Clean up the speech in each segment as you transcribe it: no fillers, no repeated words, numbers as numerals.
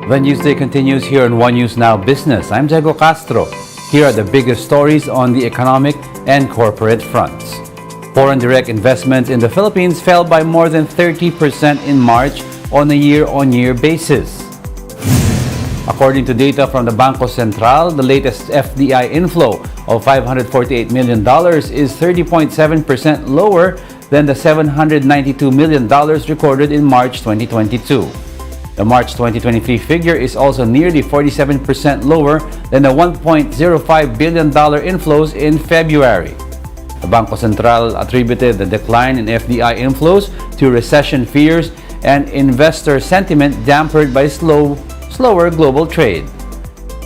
The Newsday continues here on One News Now Business. I'm Diego Castro. Here are the biggest stories on the economic and corporate fronts. Foreign direct investments in the Philippines fell by more than 30% in March on a year-on-year basis. According to data from the Bangko Sentral, the latest FDI inflow of $548 million is 30.7% lower than the $792 million recorded in March 2022. The March 2023 figure is also nearly 47% lower than the $1.05 billion inflows in February. The Bangko Sentral attributed the decline in FDI inflows to recession fears and investor sentiment dampened by slower global trade.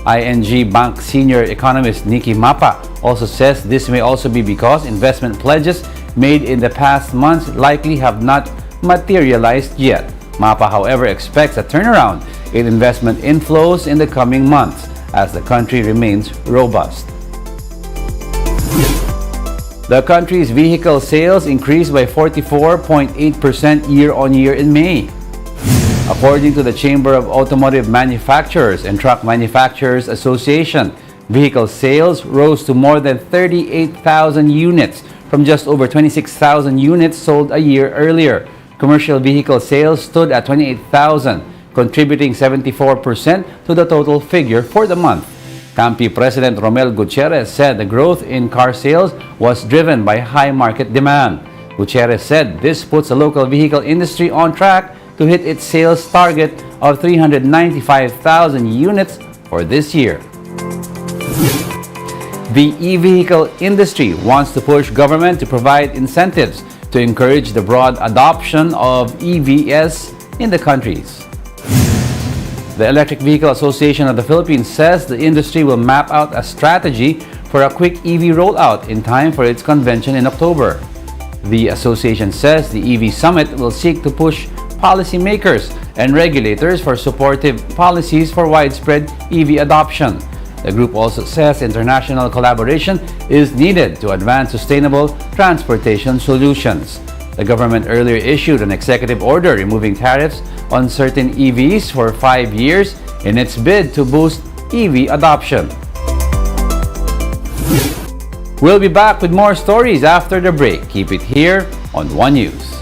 ING Bank senior economist Nicky Mapa also says this may also be because investment pledges made in the past months likely have not materialized yet. Mapa, however, expects a turnaround in investment inflows in the coming months as the country remains robust. The country's vehicle sales increased by 44.8% year-on-year in May. According to the Chamber of Automotive Manufacturers and Truck Manufacturers Association, vehicle sales rose to more than 38,000 units from just over 26,000 units sold a year earlier. Commercial vehicle sales stood at 28,000, contributing 74% to the total figure for the month. CAMPI President Romel Gutierrez said the growth in car sales was driven by high market demand. Gutierrez said this puts the local vehicle industry on track to hit its sales target of 395,000 units for this year. The e-vehicle industry wants to push government to provide incentives to encourage the broad adoption of EVs in the countries. The Electric Vehicle Association of the Philippines says the industry will map out a strategy for a quick EV rollout in time for its convention in October. The association says the EV Summit will seek to push policymakers and regulators for supportive policies for widespread EV adoption. The group also says international collaboration is needed to advance sustainable transportation solutions. The government earlier issued an executive order removing tariffs on certain EVs for 5 years in its bid to boost EV adoption. We'll be back with more stories after the break. Keep it here on One News.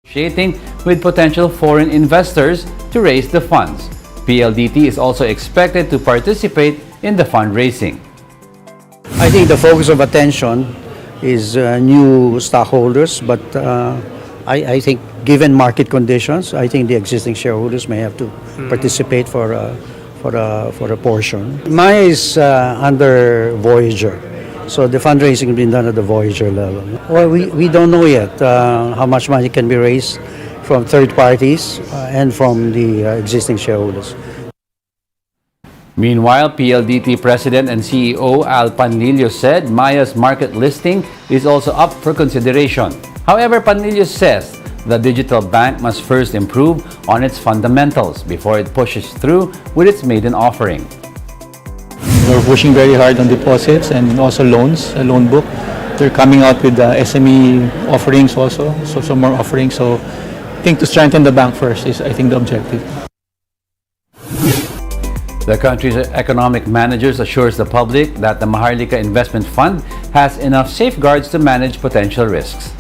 negotiating with potential foreign investors to raise the funds. PLDT is also expected to participate in the fundraising. I think the focus of attention is new stockholders, but I think given market conditions, I think the existing shareholders may have to participate for a portion. Maya is under Voyager, so the fundraising has been done at the Voyager level. Well, we don't know yet how much money can be raised from third parties and from the existing shareholders. Meanwhile, PLDT President and CEO Al Panlilio said Maya's market listing is also up for consideration. However, Panlilio says the digital bank must first improve on its fundamentals before it pushes through with its maiden offering. We're pushing very hard on deposits and also loans, a loan book. They're coming out with SME offerings also, so some more offerings. So I think to strengthen the bank first is, I think, the objective. The country's economic managers assures the public that the Maharlika Investment Fund has enough safeguards to manage potential risks.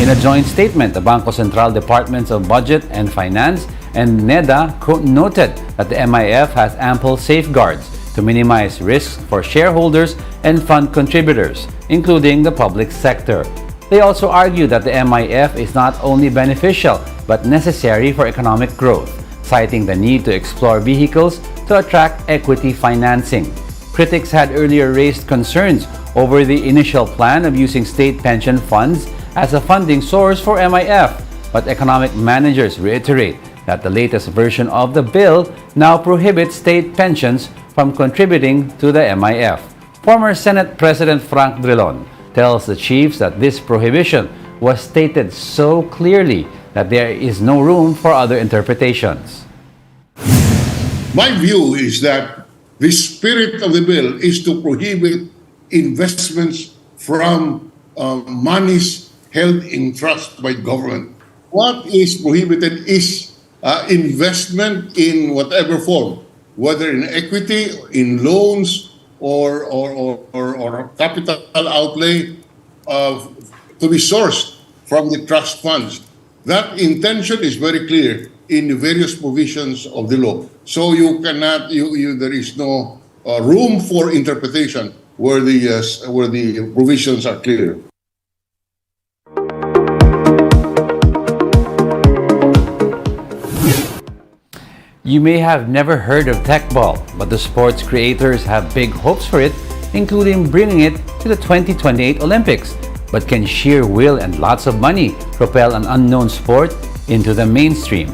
In a joint statement, the Bangko Sentral Departments of Budget and Finance and NEDA noted that the MIF has ample safeguards to minimize risks for shareholders and fund contributors, including the public sector. They also argue that the MIF is not only beneficial but necessary for economic growth, citing the need to explore vehicles to attract equity financing. Critics had earlier raised concerns over the initial plan of using state pension funds as a funding source for MIF, but economic managers reiterate that the latest version of the bill now prohibits state pensions from contributing to the MIF. Former Senate President Frank Drilon tells the chiefs that this prohibition was stated so clearly that there is no room for other interpretations. My view is that the spirit of the bill is to prohibit investments from monies held in trust by government. What is prohibited is investment in whatever form, whether in equity, in loans, or capital outlay to be sourced from the trust funds. That intention is very clear in the various provisions of the law. So you cannot, there is no room for interpretation where the provisions are clear. You may have never heard of Tekball, but the sport's creators have big hopes for it, including bringing it to the 2028 Olympics. But can sheer will and lots of money propel an unknown sport into the mainstream?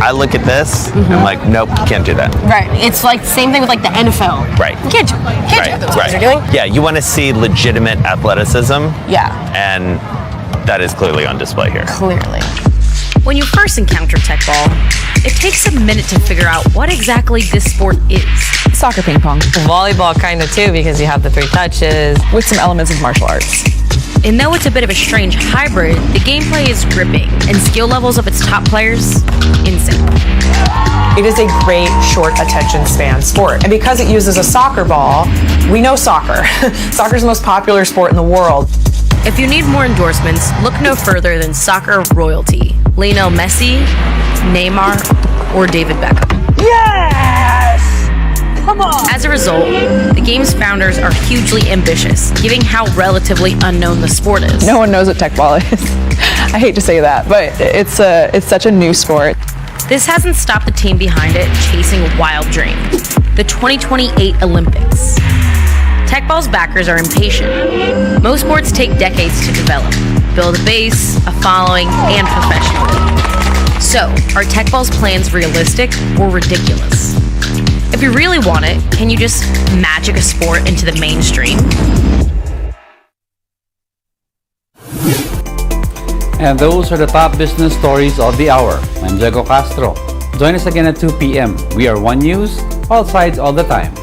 I look at this and I'm like, nope, can't do that. Right. It's like the same thing with like the NFL. Right. You can't do what those guys are doing. Yeah, you want to see legitimate athleticism. Yeah. And that is clearly on display here. Clearly. When you first encounter Tekball, it takes a minute to figure out what exactly this sport is. Soccer ping pong. Volleyball kind of too, because you have the 3 touches. With some elements of martial arts. And though it's a bit of a strange hybrid, the gameplay is gripping and skill levels of its top players, insane. It is a great short attention span sport. And because it uses a soccer ball, we know soccer. Soccer is the most popular sport in the world. If you need more endorsements, look no further than soccer royalty. Lionel Messi, Neymar, or David Beckham. Yes! Come on! As a result, the game's founders are hugely ambitious, given how relatively unknown the sport is. No one knows what Tekball is. I hate to say that, but it's such a new sport. This hasn't stopped the team behind it chasing a wild dream, the 2028 Olympics. Tekball's backers are impatient. Most sports take decades to develop, build a base, a following, and professionally. So, are Tekball's plans realistic or ridiculous? If you really want it, can you just magic a sport into the mainstream? And those are the top business stories of the hour. I'm Diego Castro. Join us again at 2 p.m. We are One News, all sides, all the time.